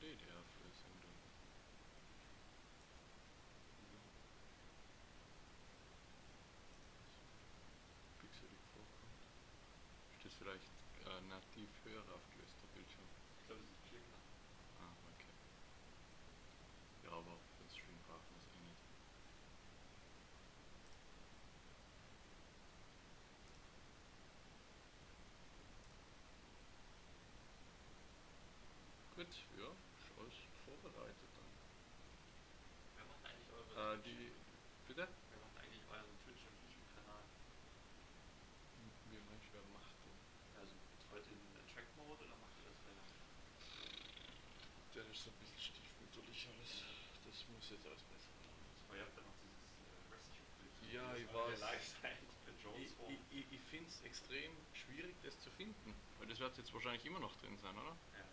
DDR für Sendung. Pixelig vorkommt. Ist das vielleicht nativ höher aufgelöster Bildschirm? Ich glaube, das ist Klicker. Ah, okay. Ja, aber für den Stream brauchen wir es eh nicht. Gut, ja, ist alles vorbereitet dann. Wer macht eigentlich eure Die. Bitte? Wer macht eigentlich euren Twitch- und YouTube-Kanal? Wie meinst du, wer macht den? Also betreut ihr den Track-Mode oder macht ihr das selber? Der ist so ein bisschen stiefmütterlich alles. Das muss jetzt alles besser werden. Aber ihr habt ja noch dieses Rescue-Bild. Ja, ich weiß. Ich finde es extrem schwierig, das zu finden. Weil das wird jetzt wahrscheinlich immer noch drin sein, oder? Ja.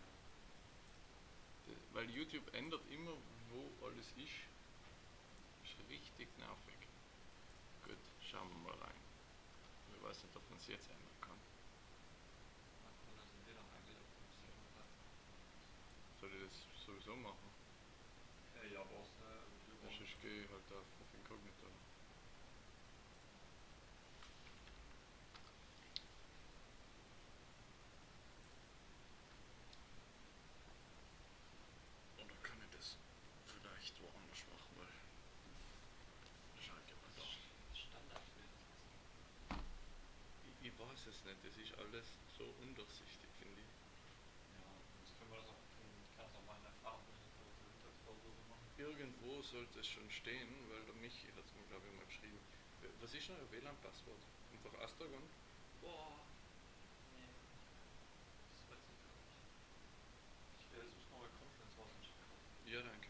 Weil YouTube ändert immer, wo alles ist. Ist richtig nervig. Gut, schauen wir mal rein. Ich weiß nicht, ob man es jetzt ändern kann. Soll ich das sowieso machen? Ja, brauchst du Ich gehe halt auf Inkognito. Oder kann ich das vielleicht woanders machen, weil Standardbild. ich weiß es nicht, das ist alles so undurchsichtig, finde ich. Ja, das können wir das auch, kann das auch mal in der Mittagspause so machen. Irgendwo sollte es schon stehen, weil der Michi hat es mir, glaube ich, mal geschrieben. Was ist noch euer WLAN-Passwort? Einfach Astragon? Boah. Nee. Das weiß ich gar nicht. Ich suche mal bei Conference raus und schicke raus. Ja, danke.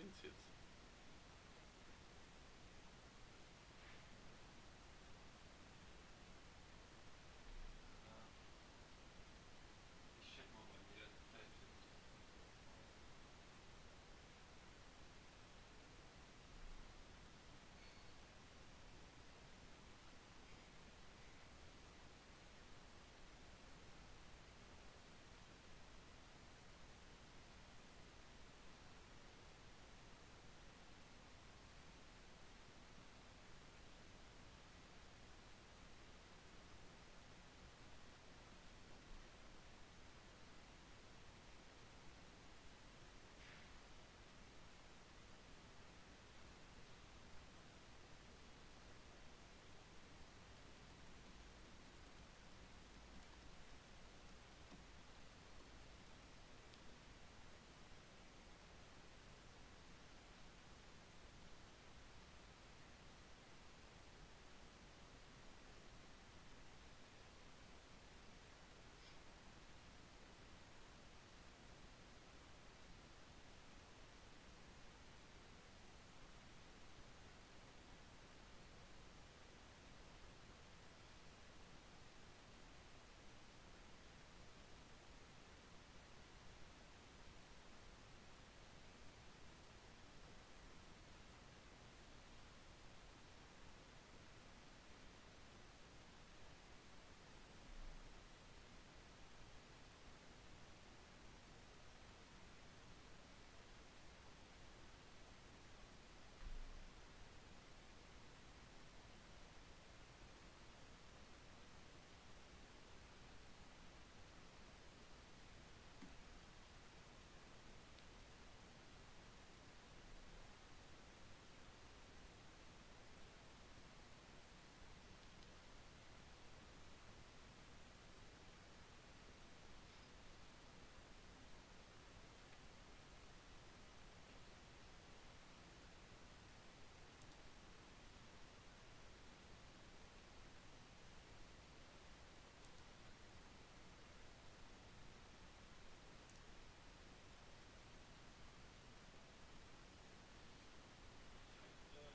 finde es jetzt. Ich check mal bei mir gleich mit.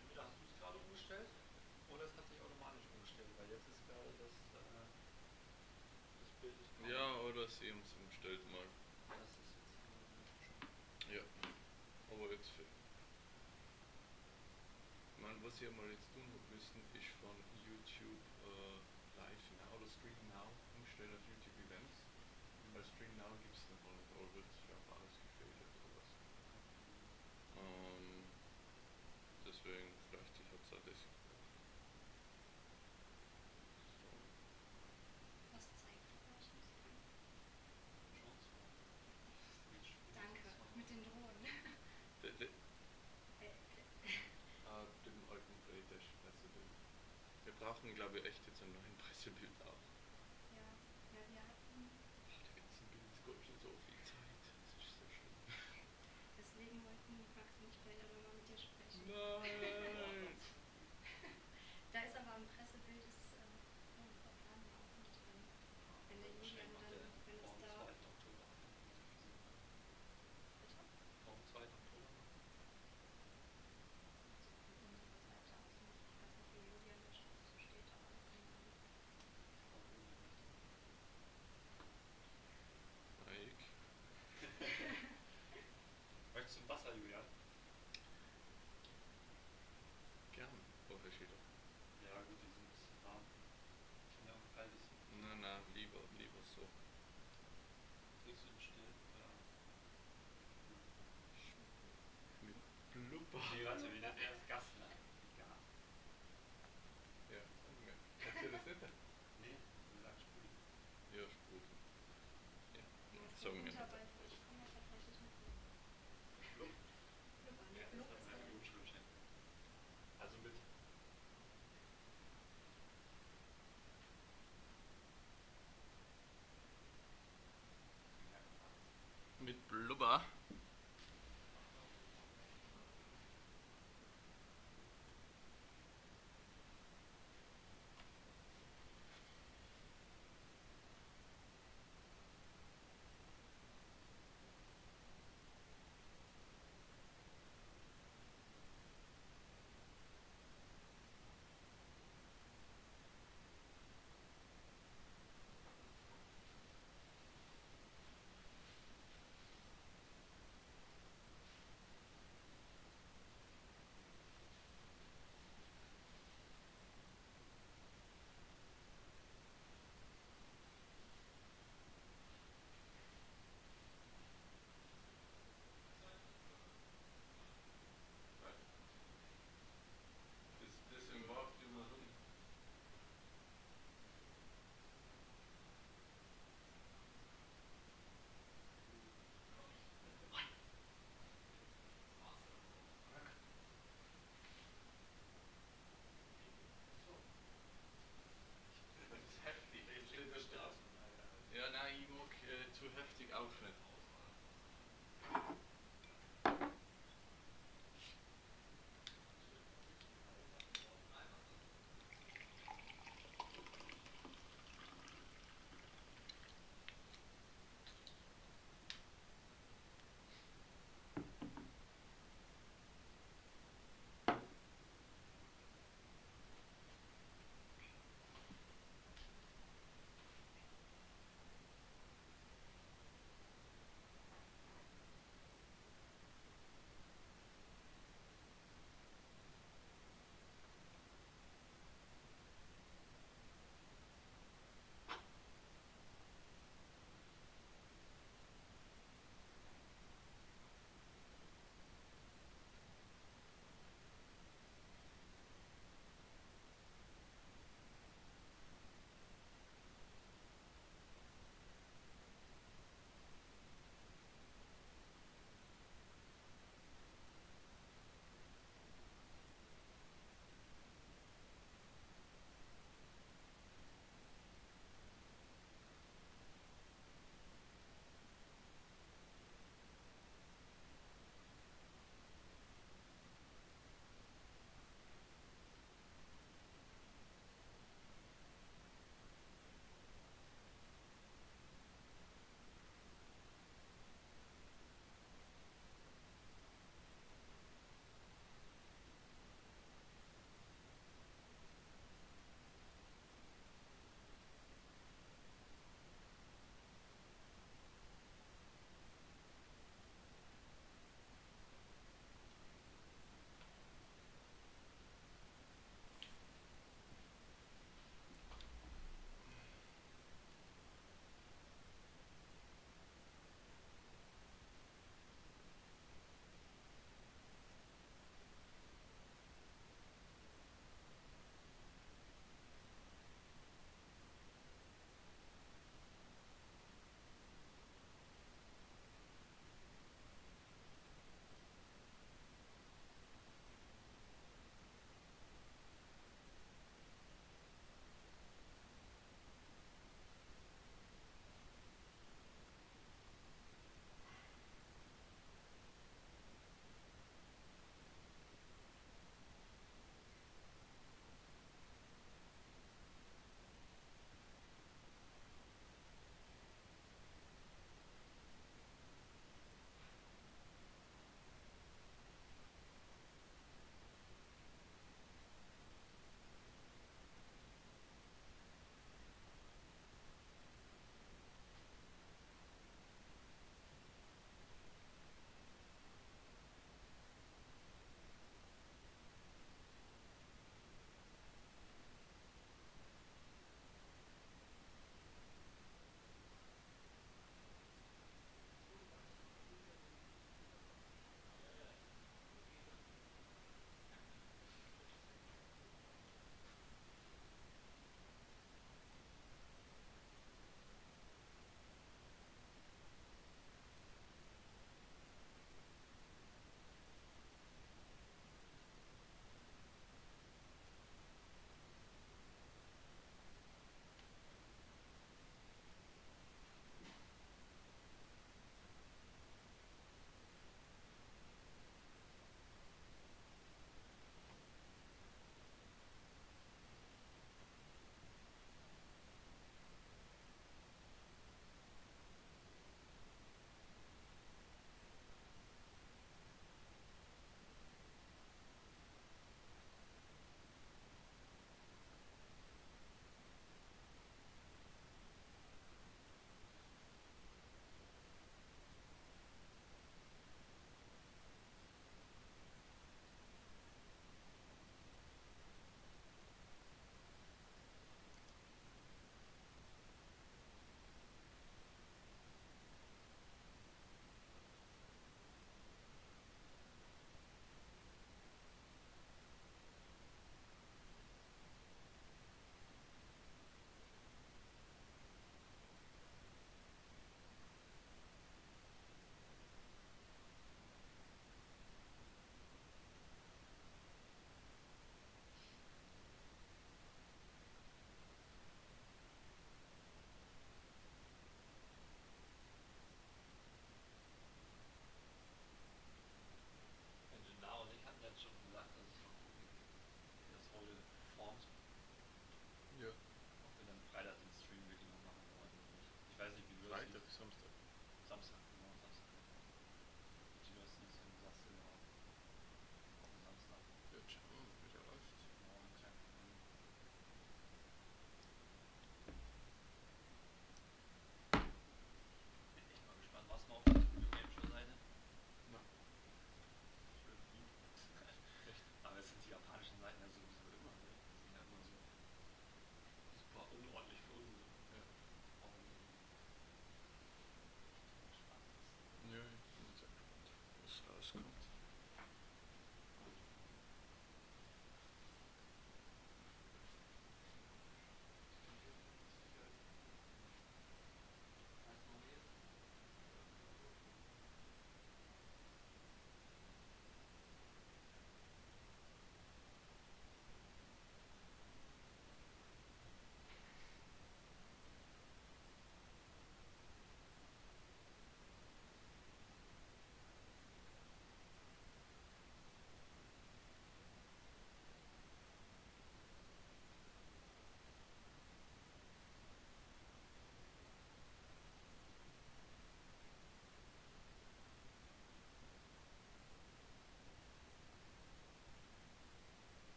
Entweder hast du es gerade umgestellt oder es hat sich automatisch umgestellt, weil jetzt ist gerade das Bild ist grau. Ja, oder sie haben es umgestellt mal. Das ist jetzt schon. Ja, aber jetzt für. Man, was ich mal jetzt tun habe müssen, ist von YouTube Live Now oder Stream Now umstellen auf YouTube Events. Bei Stream Now gibt es dann halt, oder wird ja auf alles gefehlt oder was. Deswegen, vielleicht ich hab's auch das. So. Was zeigt ihr euch im Stream? Schon so. Danke, mit den Drohnen. Dem alten Pressebild. Wir brauchen, glaube ich, echt jetzt einen neuen Pressebild auch. Ja, ja, wir hatten. Die ganzen Bilder kostet schon so viel Zeit. Das ist so schlimm. Deswegen wollten Max und ich vielleicht auch nochmal mit dir sprechen. Nein! Da ist aber im Pressebild ist unsere Planung auch nicht drin. Wenn der Julian dann, wenn es da. Vor dem 2. Oktober. Bitte? Vor dem 2. Oktober. Also von unserer Seite aus nicht. Ich weiß nicht, wie Julian da so steht, aber keine Ahnung. Mike. Möchtest du ein Wasser, Julian? Gern. Woher steht er? Ja gut, die sind warm. Ja, und kalt ist. Na, lieber so. Trinkst du den still? Oder? Mit Blubber. Nee, warte, wie nennt er das? Gast, ne? Ja. Ja, okay. Kannst du das nicht? Nee, wir sagen Sprudel. Ja, Sprudel. Ja, Das sagen wir runter, nicht. weil ich komme ja tatsächlich mit Blub. Blub? Blubber, Ja, Blub das ist ist mein der. Blutschlückchen. Also mit. Mit Blubber?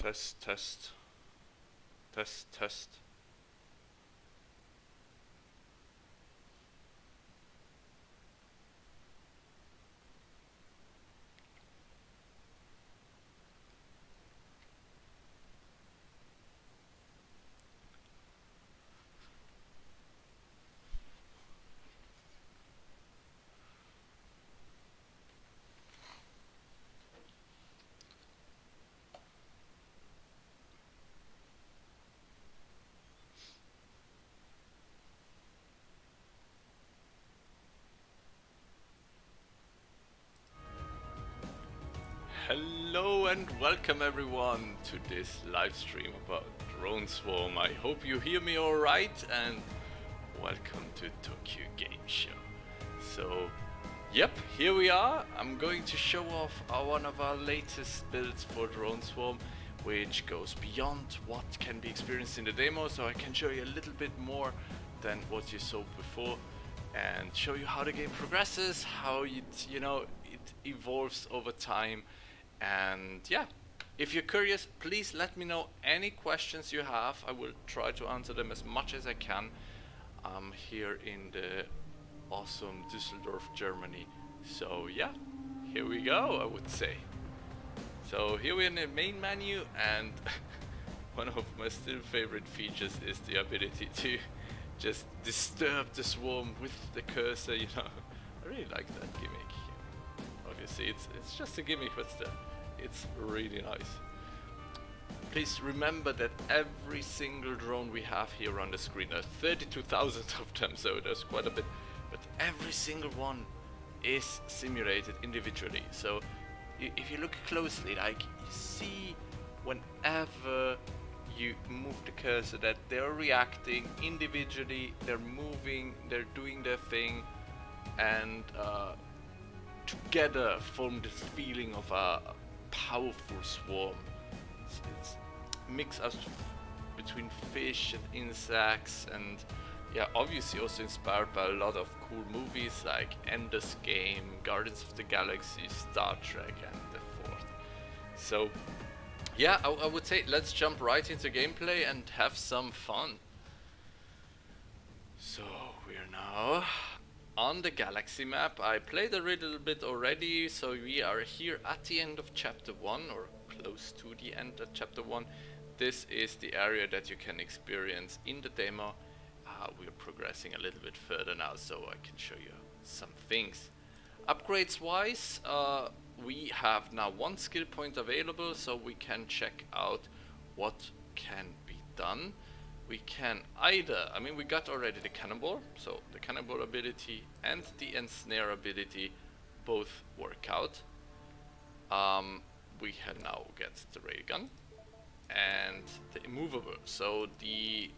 Test, test. Test, test. Hello and welcome everyone to this live stream about Drone Swarm. I hope you hear me alright, and welcome to Tokyo Game Show. So, yep, here we are. I'm going to show off one of our latest builds for Drone Swarm, which goes beyond what can be experienced in the demo, so I can show you a little bit more than what you saw before and show you how the game progresses, how it evolves over time. And yeah, if you're curious, please let me know any questions you have. I will try to answer them as much as I can. I'm here in the awesome Düsseldorf, Germany. So yeah, here we go, I would say. So here we're in the main menu, and one of my still favorite features is the ability to just disturb the swarm with the cursor, you know. I really like that gimmick. Obviously it's just a gimmick, but still, it's really nice. Please remember that every single drone we have here on the screen, there's 32,000 of them, so there's quite a bit, but every single one is simulated individually. So if you look closely, like, you see whenever you move the cursor that they're reacting individually, they're moving, they're doing their thing, and together form this feeling of a powerful swarm. It's mix us between fish and insects, and yeah, obviously also inspired by a lot of cool movies like Ender's Game, Guardians of the Galaxy, Star Trek, and the fourth. So yeah, I would say let's jump right into gameplay and have some fun. So we're now on the galaxy map. I played a little bit already, so we are here at the end of chapter 1, or close to the end of chapter 1. This is the area that you can experience in the demo. We're progressing a little bit further now, so I can show you some things. Upgrades wise, we have now 1 skill point available, so we can check out what can be done. We can either, I mean, we got already the cannonball, so the cannonball ability and the ensnare ability both work out. We can now get the railgun and the immovable, so the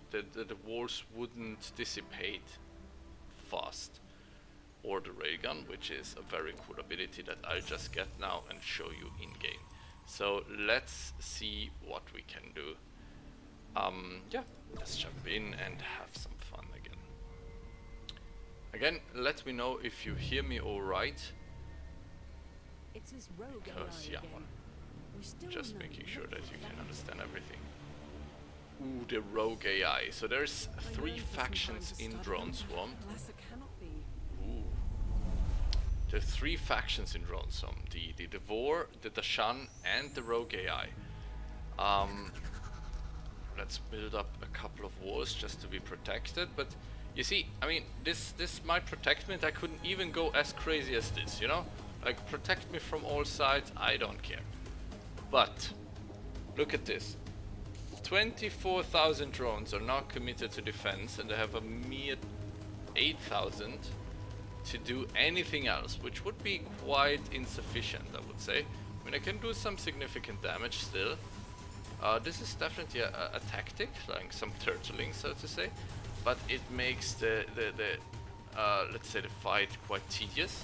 walls wouldn't dissipate fast, or the railgun, which is a very cool ability that I'll just get now and show you in game. So let's see what we can do. Yeah, let's jump in and have some fun again. Again, let me know if you hear me alright. It's this rogue Because, AI yeah, again. We still just know making sure that you nothing can about understand it. everything. Ooh, the rogue AI. So there's I 3 yearn for some factions time to in study Drone them. Swarm. Alas, it cannot be. Ooh. There are 3 factions in Drone Swarm. The Devore, the Dashan, and the rogue AI. Let's build up a couple of walls just to be protected, but you see, I mean, this might protect me, and I couldn't even go as crazy as this, you know? Like, protect me from all sides, I don't care. But look at this. 24,000 drones are now committed to defense, and they have a mere 8,000 to do anything else, which would be quite insufficient, I would say. I mean, I can do some significant damage still. This is definitely a tactic, like some turtling, so to say, but it makes the let's say the fight quite tedious.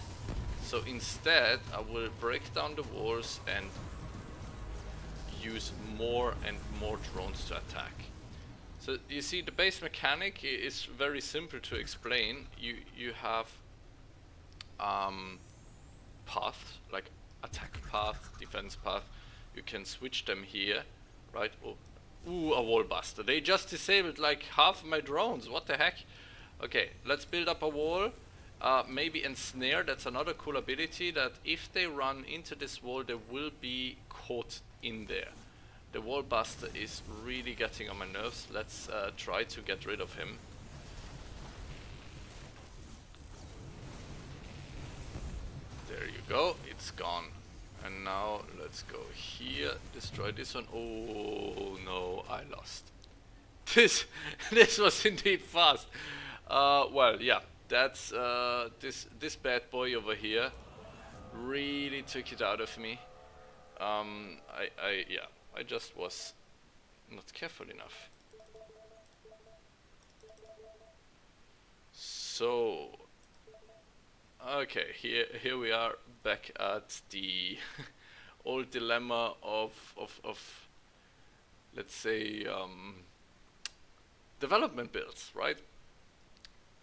So instead, I will break down the walls and use more and more drones to attack. So you see, the base mechanic is very simple to explain. You have path, like attack path, defense path. You can switch them here, right? Oh. Ooh, a wall buster. They just disabled like half of my drones. What the heck? Okay, let's build up a wall. Maybe ensnare. That's another cool ability, that if they run into this wall, they will be caught in there. The wall buster is really getting on my nerves. Let's try to get rid of him. There you go, it's gone. And now let's go here, destroy this one. Oh no, I lost. This was indeed fast. Well, yeah, that's this bad boy over here really took it out of me. I just was not careful enough. So, okay, here we are back at the old dilemma of let's say development builds, right?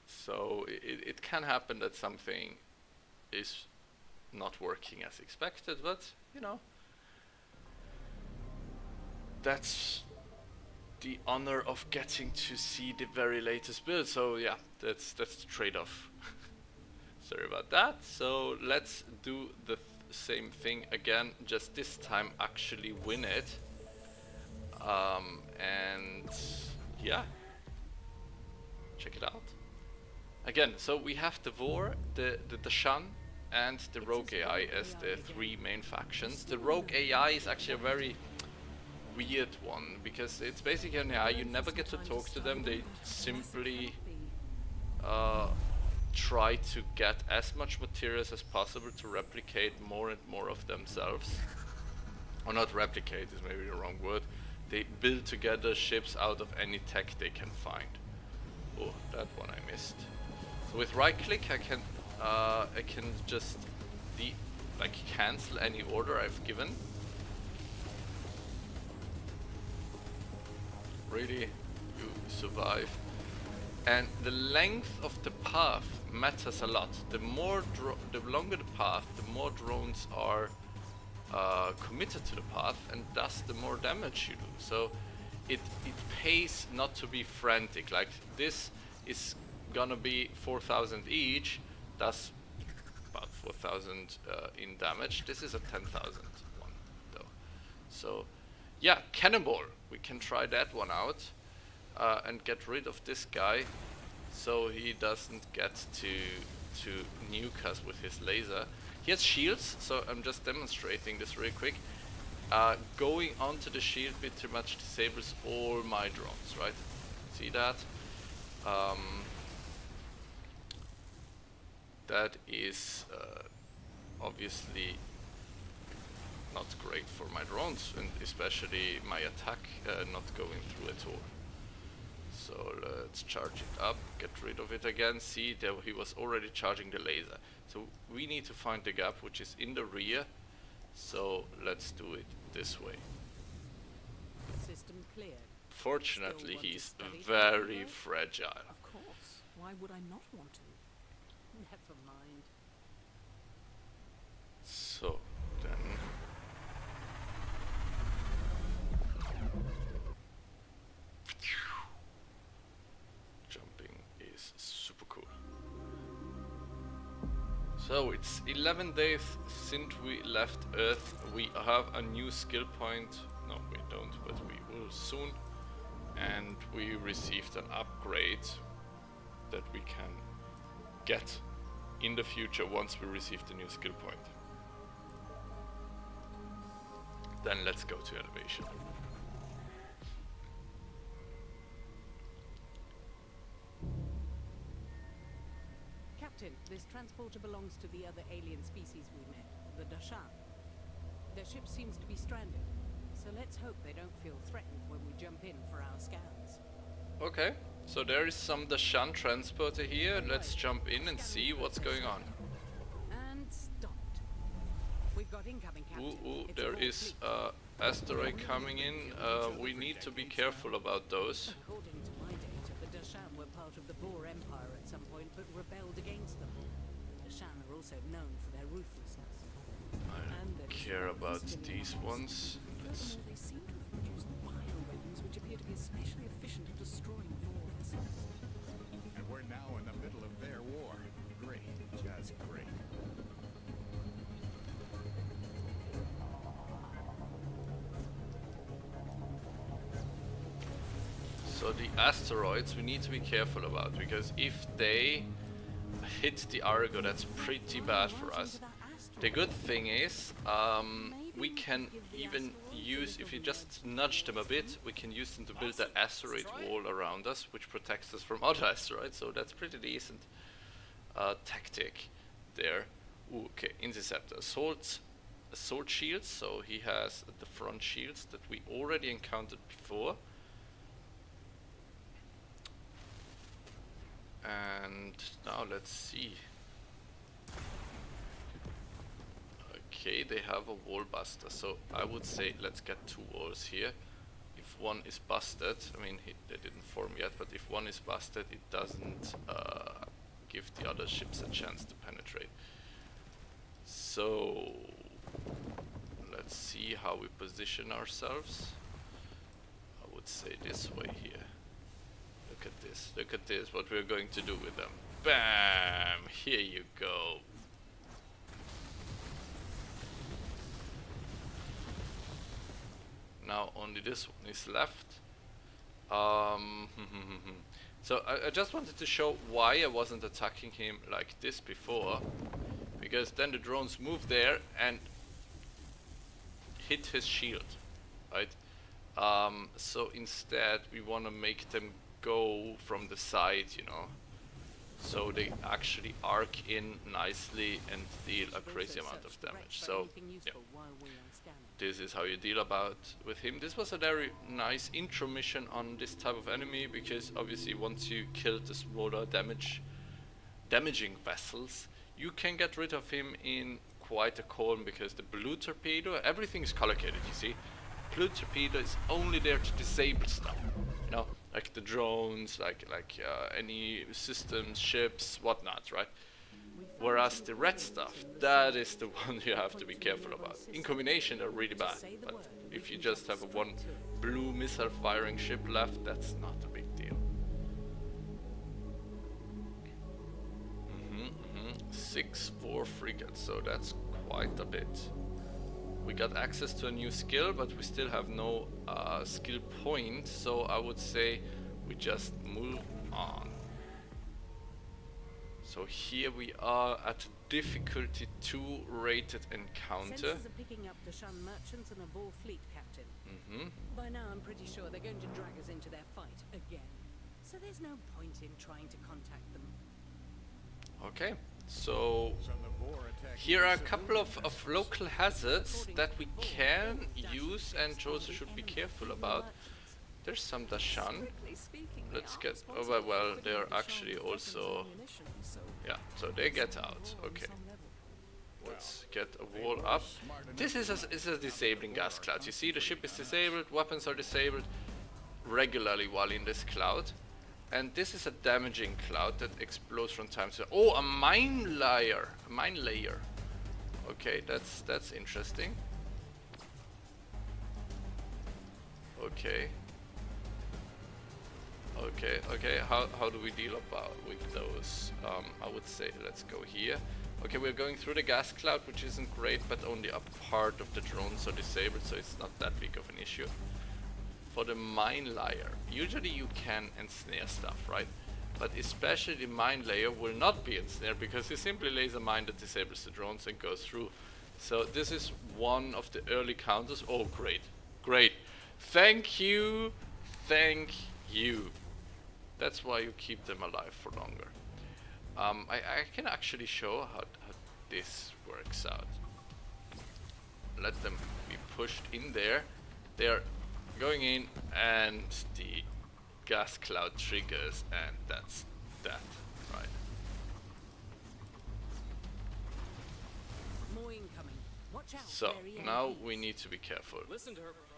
So it can happen that something is not working as expected, but you know, that's the honor of getting to see the very latest build. So yeah, that's the trade-off. Sorry about that. So let's do the same thing again, just this time actually win it. And yeah, check it out. Again, so we have the Vor, the Shan, and the Rogue AI as the three main factions. The Rogue AI is actually a very weird one, because it's basically an AI, you never get to talk to them, they simply try to get as much materials as possible to replicate more and more of themselves. Or not replicate is maybe the wrong word. They build together ships out of any tech they can find. Oh, that one I missed. So with right click I can just cancel any order I've given. Really, you survive. And the length of the path matters a lot. The longer the path, the more drones are committed to the path, and thus the more damage you do. So it pays not to be frantic. Like, this is gonna be 4,000 each, thus about 4,000 in damage. This is a 10,000 one though. So yeah, cannonball. We can try that one out and get rid of this guy, so he doesn't get to nuke us with his laser. He has shields, so I'm just demonstrating this really quick. Going onto the shield pretty much disables all my drones, right? See that? That is obviously not great for my drones, and especially my attack not going through at all. So let's charge it up, get rid of it again. See, there he was already charging the laser. So we need to find the gap, which is in the rear. So let's do it this way. System cleared. Fortunately, he's very fragile. Of course. Why would I not want to? Never mind. So then jumping is super cool. So it's 11 days since we left Earth. We have a new skill point. No, we don't, but we will soon. And we received an upgrade that we can get in the future once we receive the new skill point. Then let's go to elevation. Captain, this transporter belongs to the other alien species we met, the Dashan. Their ship seems to be stranded, so let's hope they don't feel threatened when we jump in for our scans. Okay, so there is some Dashan transporter here. Let's jump in and see what's going on. And stopped. We've got incoming, Captain. Ooh, It's there a is asteroid coming in. We need to be careful about those. According to my data, the Dashan were part of the Boer Empire at some point, but rebelled against them. The Dashan are also known for their ruthlessness. I don't care about these ones. Let's They seem to have produced So the asteroids we need to be careful about, because if they hit the Argo, that's pretty bad for us. The good thing is, we can even use, if you just nudge them a bit, we can use them to build the asteroid wall around us, which protects us from other asteroids, so that's pretty decent tactic there. Ooh, okay, Interceptor. Sword shields, so he has the front shields that we already encountered before. And now let's see. Okay, they have a wall buster, so I would say let's get 2 walls here. If one is busted, I mean they didn't form yet, but if one is busted, it doesn't give the other ships a chance to penetrate. So let's see how we position ourselves. I would say this way here. Look at this, what we're going to do with them. Bam! Here you go. Now only this one is left. So I just wanted to show why I wasn't attacking him like this before. Because then the drones move there and hit his shield, right? So instead we want to make them go from the side, you know, so they actually arc in nicely and deal a crazy amount of damage. So yeah, this is how you deal with him. This was a very nice intro mission on this type of enemy, because obviously once you kill the smaller damaging vessels, you can get rid of him in quite a calm, because the blue torpedo, everything is color coded, you see. Blue torpedo is only there to disable stuff, you know, like the drones, like any systems, ships, whatnot, right? Whereas the red stuff, that is the one you have to be careful about. In combination, they're really bad, but if you just have a one blue missile firing ship left, that's not a big deal. 6-4 frigates, so that's quite a bit. We got access to a new skill, but we still have no skill point, so I would say we just move on. So here we are at difficulty 2 rated encounter. Sensors are picking up Dashan merchants and a Vor fleet, Captain. By now I'm pretty sure they're going to drag us into their fight again. So there's no point in trying to contact them. Okay, so here are a couple of local hazards that we can use and also should be careful about. There's some Dashan. Let's get... Oh, well, they're actually also... Yeah, so they get out. Okay. Let's get a wall up. This is a disabling gas cloud. You see, the ship is disabled, weapons are disabled regularly while in this cloud. And this is a damaging cloud that explodes from time to time. Oh, a mine layer. A mine layer. Okay, that's interesting. Okay. Okay, how do we deal with those? I would say let's go here. Okay, we're going through the gas cloud, which isn't great, but only a part of the drones are disabled, so it's not that big of an issue. For the mine layer, usually you can ensnare stuff, right? But especially the mine layer will not be ensnared, because he simply lays a mine that disables the drones and goes through. So this is one of the early counters. Oh, great. Thank you. That's why you keep them alive for longer. I can actually show how this works out. Let them be pushed in there. They're going in and the gas cloud triggers, and that's that, right? More incoming. Watch out. So now we need to be careful.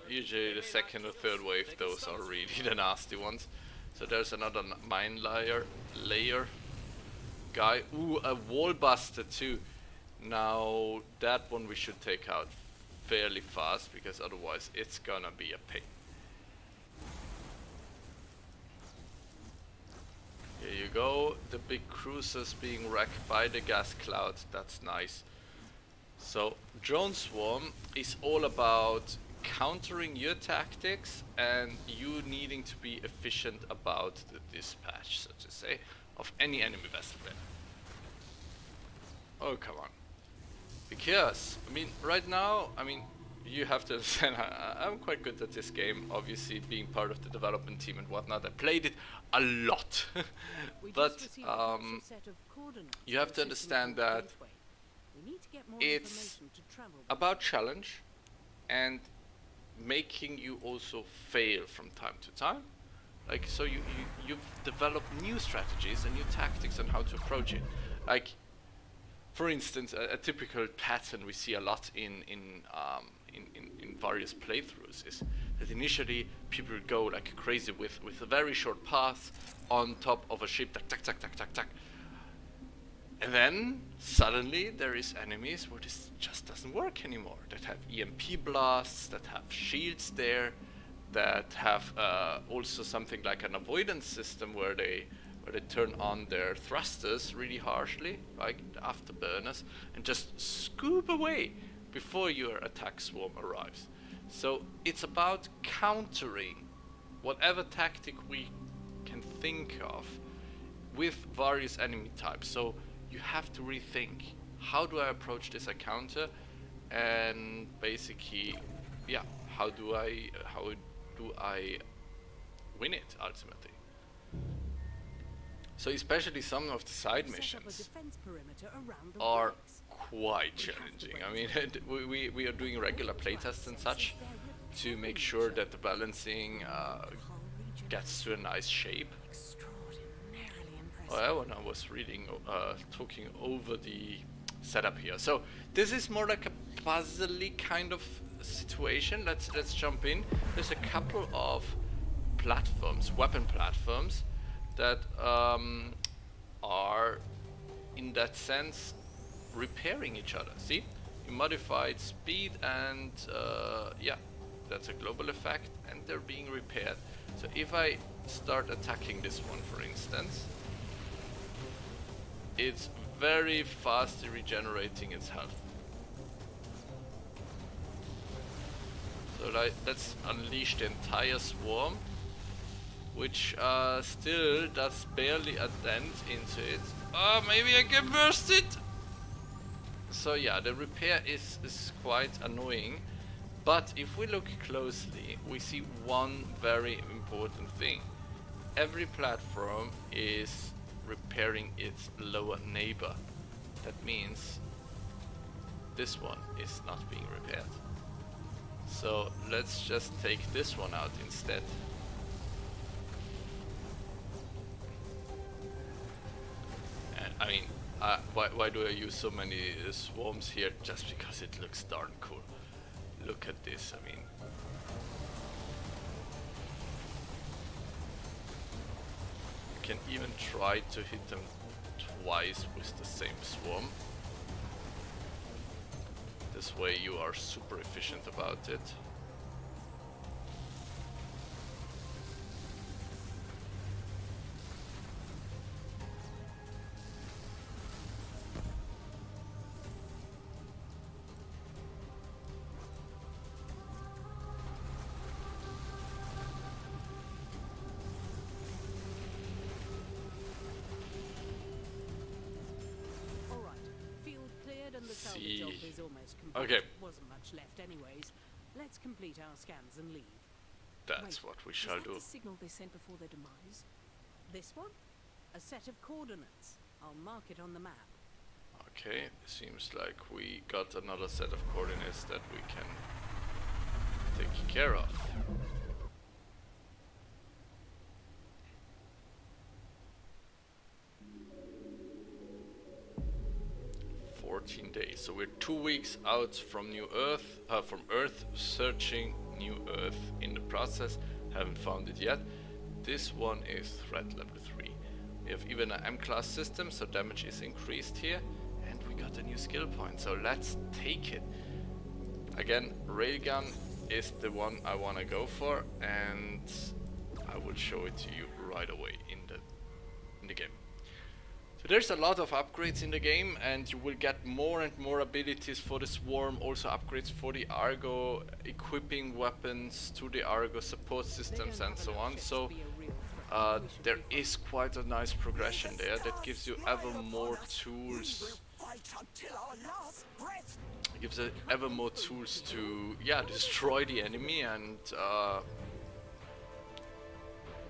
Usually the second or third wave, those are really the nasty ones. So there's another mine layer guy. Ooh, a wall buster too. Now that one we should take out fairly fast, because otherwise it's gonna be a pain. Here you go, the big cruisers being wrecked by the gas cloud. That's nice. So drone swarm is all about countering your tactics and you needing to be efficient about the dispatch, so to say, of any enemy vessel there. Oh, come on. Because, I mean, right now, I mean, you have to understand, I'm quite good at this game, obviously, being part of the development team and whatnot. I played it a lot. But you have to understand that it's about challenge and making you also fail from time to time. Like, so you've developed new strategies and new tactics on how to approach it. Like, for instance, a typical pattern we see a lot in various playthroughs is that initially people go like crazy with a very short path on top of a ship, tack, tack, tack, tack, tack, tack. And then suddenly there is enemies where this just doesn't work anymore. That have EMP blasts, that have shields there, that have also something like an avoidance system where they turn on their thrusters really harshly, like the afterburners, and just scoop away before your attack swarm arrives. So it's about countering whatever tactic we can think of with various enemy types. So you have to rethink, how do I approach this encounter, and basically, yeah, how do I win it ultimately? So especially some of the side missions are quite challenging. I mean, we are doing regular playtests and such to make sure that the balancing gets to a nice shape. Well, when I was reading, talking over the setup here. So this is more like a puzzly kind of situation. Let's jump in. There's a couple of platforms, weapon platforms, that are in that sense repairing each other. See, you modified speed and yeah, that's a global effect, and they're being repaired. So if I start attacking this one, for instance, it's very fast regenerating its health. So let's unleash the entire swarm, which still does barely a dent into it. Maybe I can burst it! So yeah, the repair is quite annoying, but if we look closely, we see one very important thing. Every platform is repairing its lower neighbor. That means this one is not being repaired. So let's just take this one out instead. I mean, why do I use so many swarms here? Just because it looks darn cool. Look at this, I mean. You can even try to hit them twice with the same swarm. This way you are super efficient about it. Okay. Wasn't much left anyways. Let's complete our scans and leave. That's what we shall do. The signal they sent before their demise? This one? A set of coordinates. I'll mark it on the map. Okay, seems like we got another set of coordinates that we can take care of. 14 days. So we're 2 weeks out from Earth, searching New Earth in the process. Haven't found it yet. This one is threat level 3. We have even an M-class system, so damage is increased here, and we got a new skill point. So let's take it. Again, railgun is the one I want to go for, and I will show it to you right away in the game. There's a lot of upgrades in the game, and you will get more and more abilities for the swarm, also upgrades for the Argo, equipping weapons to the Argo, support systems and so on. So there is quite a nice progression there that gives you ever more tools. It gives ever more tools to destroy the enemy and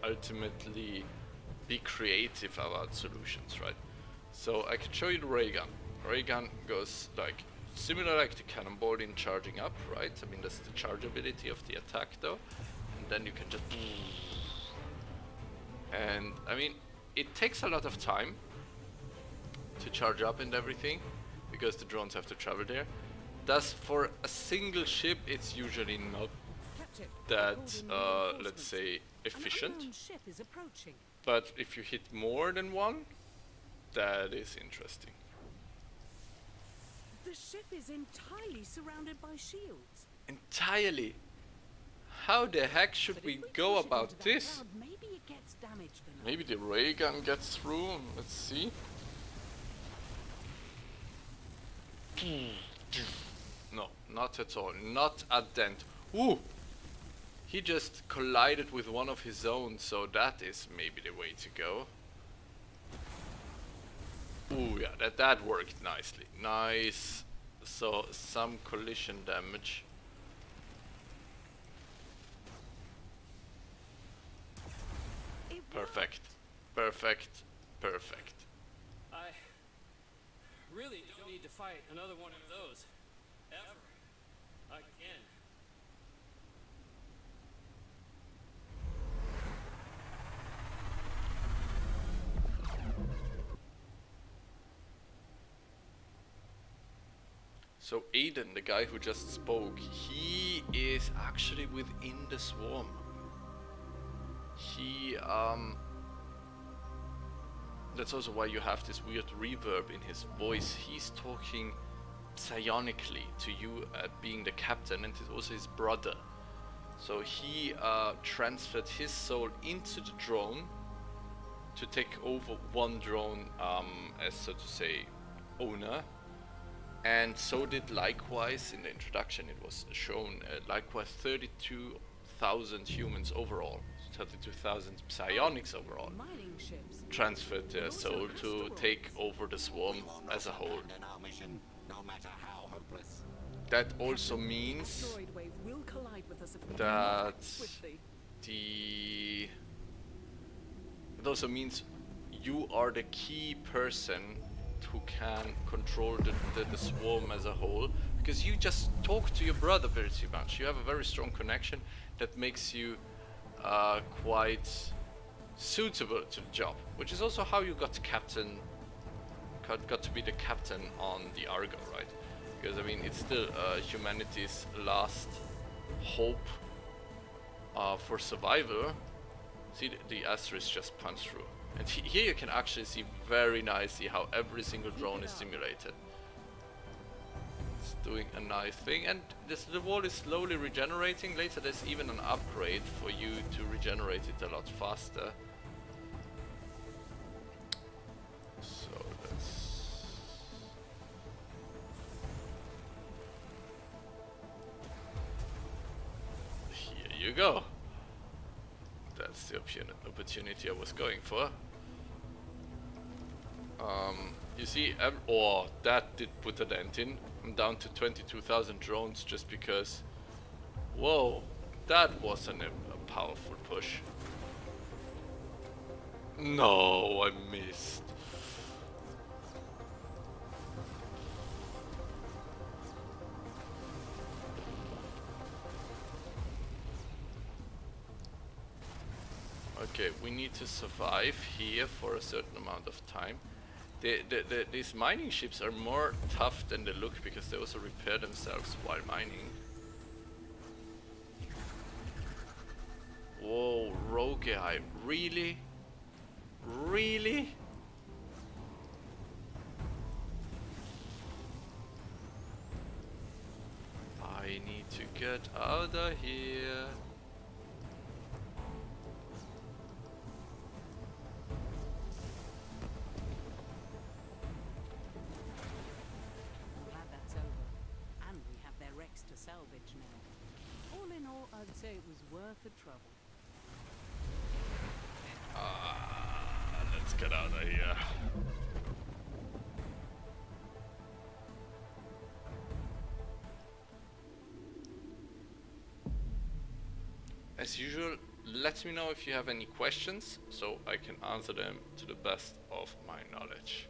ultimately be creative about solutions, right? So I can show you the ray gun. Ray gun goes like similar like the cannonball in charging up, right? I mean, that's the charge ability of the attack though. And then you can just... And I mean, it takes a lot of time to charge up and everything because the drones have to travel there. Thus, for a single ship, it's usually not that, let's say, efficient. But if you hit more than one, that is interesting. The ship is entirely surrounded by shields. Entirely? How the heck should we go about this? Maybe it gets damaged enough. Maybe the ray gun gets through. Let's see. No, not at all. Not a dent. Ooh! He just collided with one of his own, so that is maybe the way to go. Ooh, yeah, that worked nicely. Nice. So, some collision damage. Perfect. Perfect. Perfect. I really don't need to fight another one of those. Ever. Again. So Aiden, the guy who just spoke, he is actually within the swarm. He, that's also why you have this weird reverb in his voice. He's talking psionically to you, being the captain, and he's also his brother. So he transferred his soul into the drone to take over one drone as, so to say, owner. And so did likewise, in the introduction it was shown, likewise 32,000 humans overall, 32,000 psionics overall, transferred their soul to take over the swarm as a whole. That also means that it also means you are the key person who can control the swarm as a whole, because you just talk to your brother very much. You have a very strong connection that makes you quite suitable to the job, which is also how you got to be the captain on the Argo, right? Because I mean, it's still humanity's last hope for survival. See, the asterisk just punched through. And here you can actually see very nicely how every single drone is simulated. It's doing a nice thing, and the wall is slowly regenerating. Later there's even an upgrade for you to regenerate it a lot faster. So let's... Here you go. That's the opportunity I was going for. You see, oh, that did put a dent in. I'm down to 22,000 drones just because... Whoa, that wasn't a powerful push. No, I missed. Okay, we need to survive here for a certain amount of time. These mining ships are more tough than they look because they also repair themselves while mining. Whoa, rogue guy, really? Really? I need to get out of here. salvage now. All in all, I'd say it was worth the trouble. Let's get out of here. As usual, let me know if you have any questions so I can answer them to the best of my knowledge.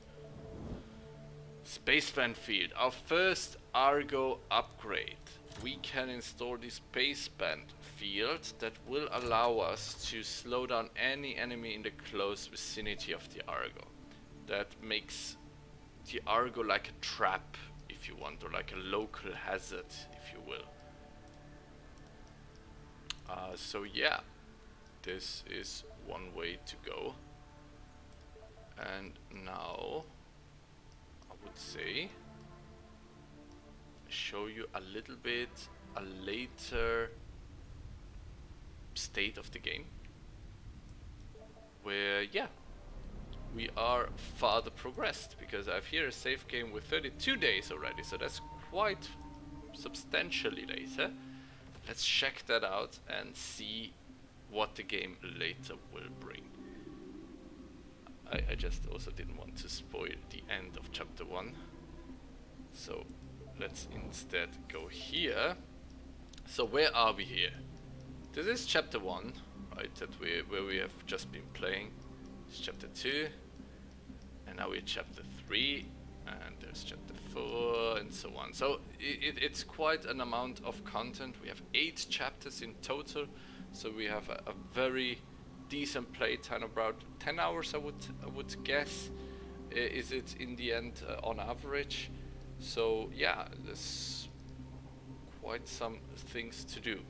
Spaceband field, our first Argo upgrade. We can install the spaceband field that will allow us to slow down any enemy in the close vicinity of the Argo. That makes the Argo like a trap, if you want, or like a local hazard, if you will. So yeah, this is one way to go. And now I would say show you a little bit a later state of the game where yeah, we are farther progressed, because I've here a save game with 32 days already, so that's quite substantially later. Let's check that out and see what the game later will bring. I just also didn't want to spoil the end of chapter 1, so let's instead go here. So where are we here? This is chapter 1, right, where we have just been playing. It's chapter 2, and now we're chapter 3, and there's chapter 4, and so on. So it's quite an amount of content. We have 8 chapters in total, so we have a very decent playtime, about 10 hours I would guess is it in the end on average. So yeah, there's quite some things to do.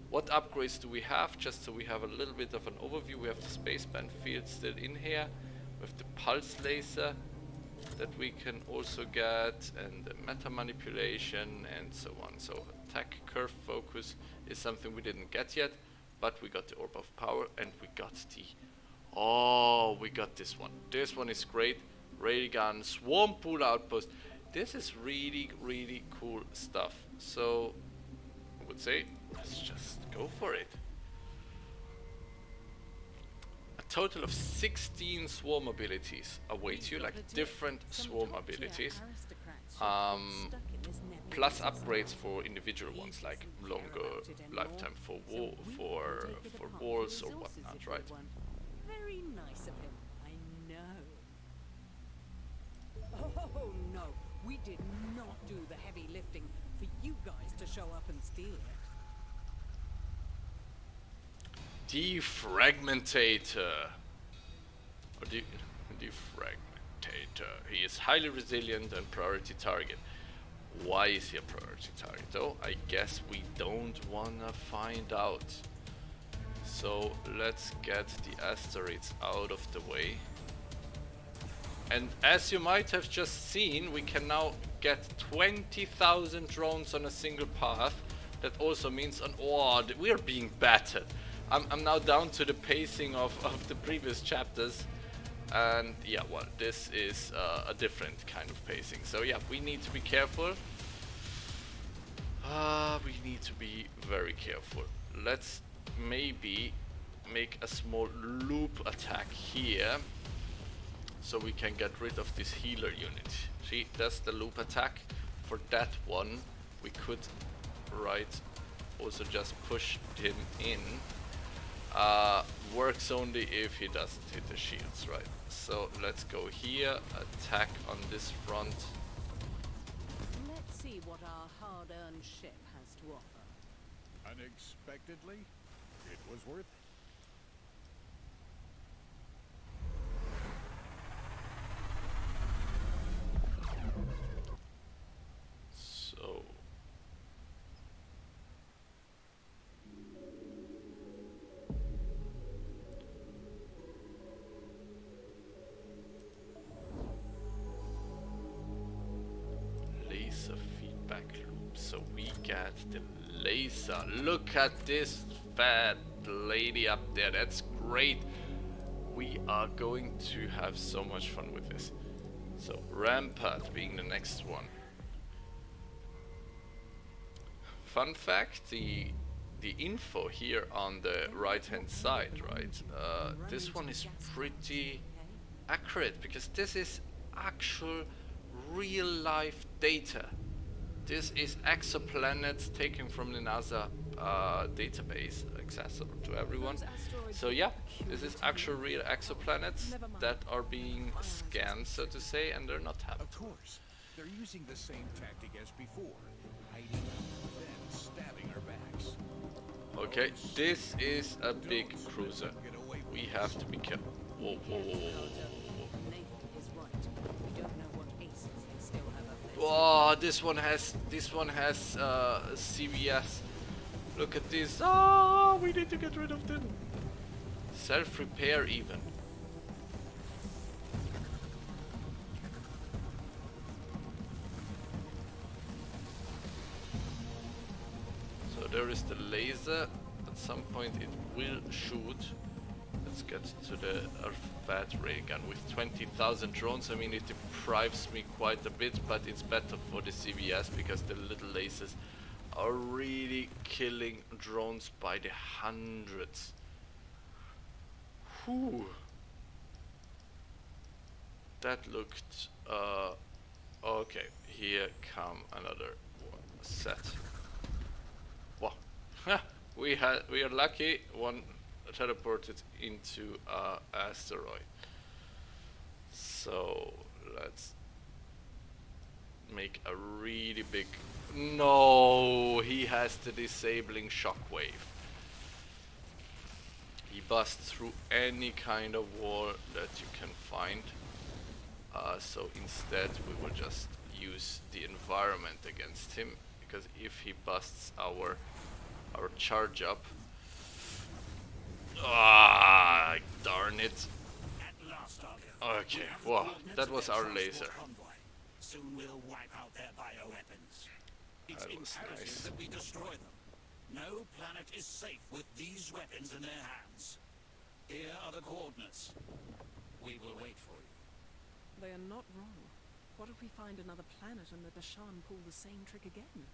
What upgrades do we have? Just so we have a little bit of an overview, we have the spaceband field still in here, with the pulse laser that we can also get, and the meta manipulation and so on. So attack curve focus is something we didn't get yet, but we got the orb of power, and we got the we got this one. This one is great. Railgun swarm pool outpost. This is really cool stuff. So I would say let's just go for it. A total of 16 swarm abilities await you, like different swarm abilities. Plus upgrades for individual ones, like longer lifetime for walls or whatnot, right? Very nice of him, I know. Oh no, we did not do the heavy lifting for you guys to show up and steal it. Defragmentator. Or Defragmentator. He is highly resilient and priority target. Why is he a priority target though? I guess we don't wanna find out. So let's get the asteroids out of the way. And as you might have just seen, we can now get 20,000 drones on a single path. That also means we are being battered. I'm now down to the pacing of the previous chapters. And yeah, well, this is a different kind of pacing. So yeah, we need to be careful. We need to be very careful. Let's maybe make a small loop attack here, so we can get rid of this healer unit. See, that's the loop attack. For that one, we could, also just push him in. Works only if he doesn't hit the shields, right? So let's go here, attack on this front. Let's see what our hard-earned ship has to offer. Unexpectedly, it was worth it. Laser feedback loop, so we get the laser. Look at this fat lady up there, that's great. We are going to have so much fun with this. So Rampart being the next one. fun fact, the info here on the right hand side, right, this one is pretty accurate because this is actual real life data. This is exoplanets taken from the NASA database, accessible to everyone. So yeah, this is actual real exoplanets that are being scanned, so to say, and they're not happening. Of course. They're using the same tactic as before. Hiding, then stabbing our backs. Okay, this is a big cruiser. We have to be careful. Whoa, whoa, whoa, whoa. Nathan is right. We don't know what aces they still have up there. Oh, this one has CVS. Look at this. Oh, we need to get rid of them. Self-repair even. So there is the laser. At some point it will shoot. Let's get to the fat ray gun with 20,000 drones. I mean, it deprives me quite a bit, but it's better for the CVS because the little lasers are really killing drones by the hundreds. Whew. That looked okay. Here come another set. Wow. we are lucky. One teleported into asteroid. So let's make a really big. No, he has the disabling shockwave. He busts through any kind of wall that you can find. So instead we will just use the environment against him, because if he busts our charge up, ah, darn it. Okay, wow, that was our laser. Soon we'll wipe out their bioweapons. It's imperative that we destroy them. No planet is safe with these weapons in their hands. Here are the coordinates. We will wait for you. They are not wrong. What if we find another planet and the Dashan pull the same trick again?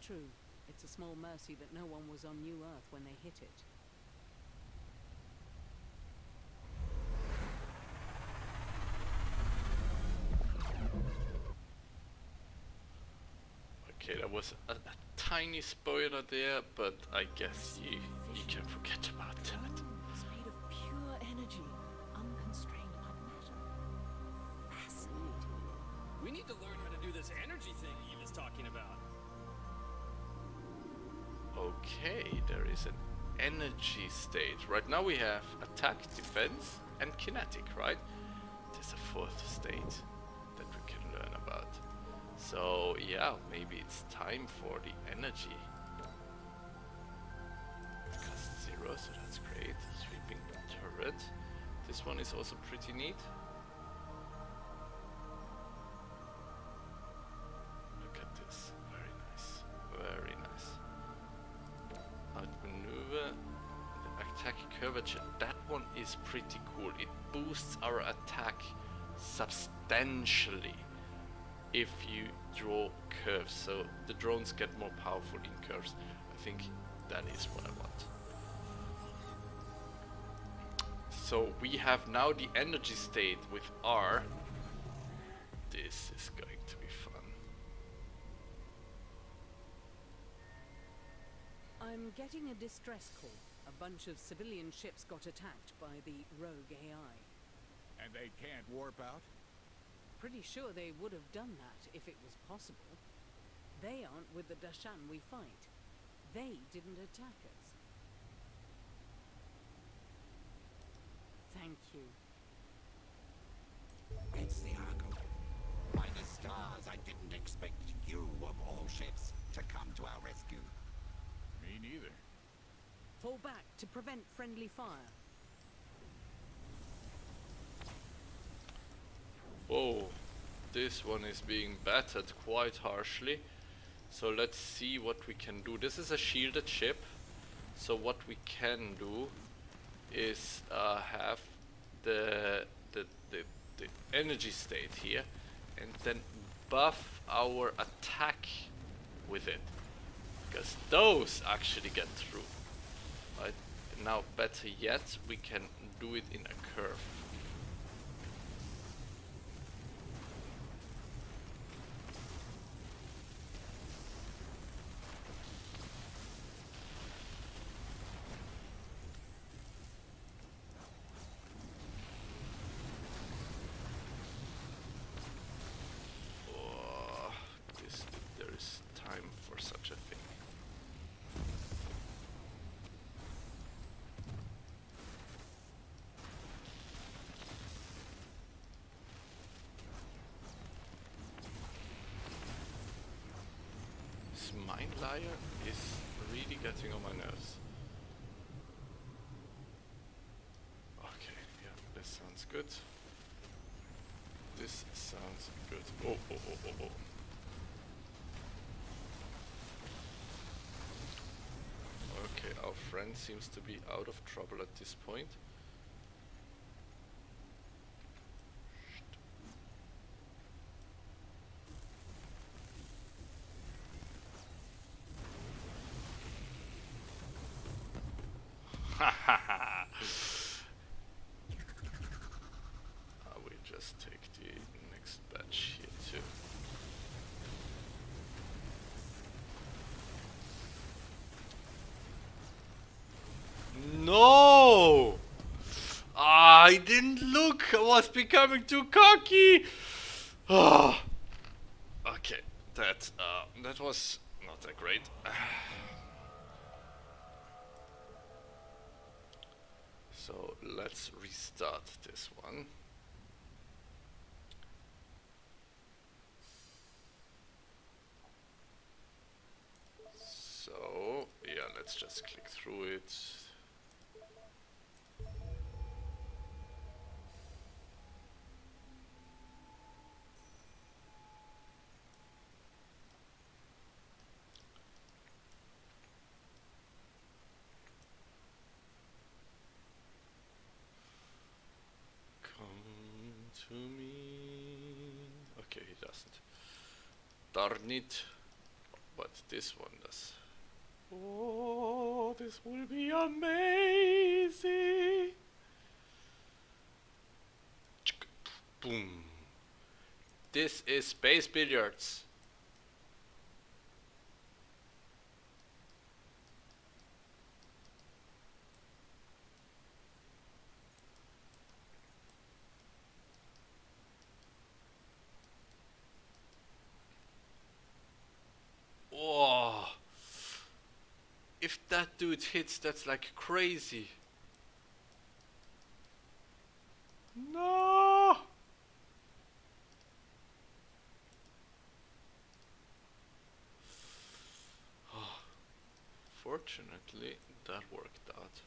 True. It's a small mercy that no one was on New Earth when they hit it. Okay, that was a tiny spoiler there, but I guess you can forget about that. It's made of pure energy, unconstrained by matter. Fascinating. We need to learn how to do this energy thing Eve is talking about. Okay, there is an energy state. Right now we have attack, defense, and kinetic, right? There's a fourth state that we can learn about. So yeah, maybe it's time for the energy. It costs 0, so that's great. Sweeping turret. This one is also pretty neat. Look at this. Very nice. Very nice. Outmaneuver. The attack curvature. That one is pretty cool. It boosts our attack substantially if you draw curves, so the drones get more powerful in curves. I think that is what I want. So we have now the energy state with R. This is going to be fun. I'm getting a distress call. A bunch of civilian ships got attacked by the rogue AI. And they can't warp out? Pretty sure they would have done that if it was possible. They aren't with the Dashan we fight. They didn't attack us. Thank you. It's the Argo. By the stars, I didn't expect you, of all ships, to come to our rescue. Me neither. Fall back to prevent friendly fire. Whoa, this one is being battered quite harshly. So let's see what we can do. This is a shielded ship. So what we can do is have the energy state here, and then buff our attack with it. because those actually get through. Right? Now, better yet, we can do it in a curve. Oh, there is time for such a thing. This Mind Liar is really getting on my nerves. Okay, yeah, this sounds good. This sounds good. Oh, oh, oh, oh, oh. Okay, our friend seems to be out of trouble at this point. I will just take the next batch here too. No! I didn't look. I was becoming too cocky. Ah. Okay, that was not that great. So let's restart this one. So yeah, let's just click through it. Come to me. Okay, he doesn't. Darn it. But this one does. Oh, this will be amazing. Boom. This is space billiards. Oh. If that dude hits, that's like crazy. No. Fortunately, that worked out.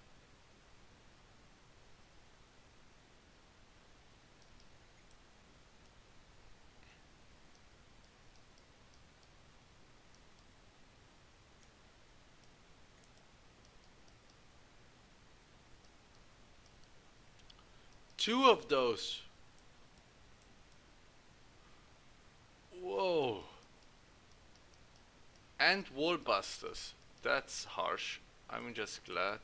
Two of those. Whoa. And wall busters. That's harsh. I'm just glad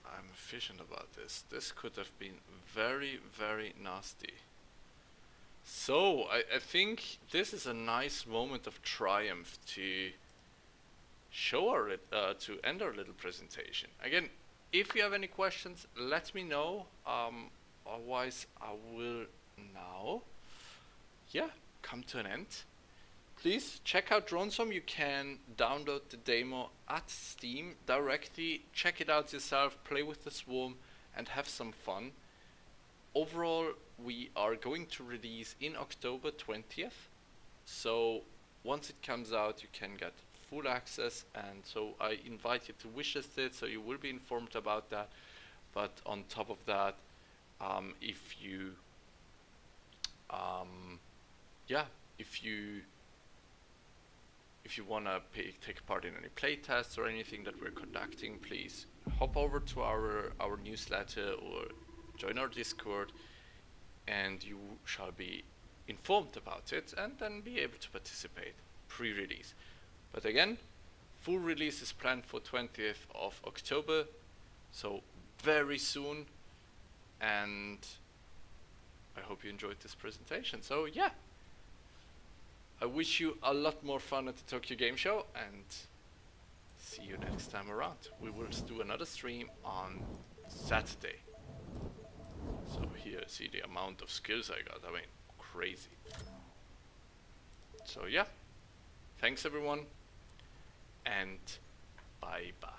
I'm efficient about this. This could have been very, very nasty. So, I think this is a nice moment of triumph to show our, to end our little presentation. Again, if you have any questions, let me know. Otherwise, I will now, yeah, come to an end. Please check out Dronsome. You can download the demo at Steam directly. Check it out yourself, play with the swarm, and have some fun. Overall, we are going to release in October 20th. So once it comes out, you can get full access. And so I invite you to wishlist it, so you will be informed about that. But on top of that, if you want to take part in any playtests or anything that we're conducting, please hop over to our newsletter or join our Discord, and you shall be informed about it and then be able to participate. pre-release. But again, full release is planned for 20th of October, so very soon, and I hope you enjoyed this presentation. So yeah, I wish you a lot more fun at the Tokyo Game Show, and see you next time around. We will do another stream on Saturday. So here, see the amount of skills I got. I mean, crazy. So yeah, thanks everyone, and bye bye.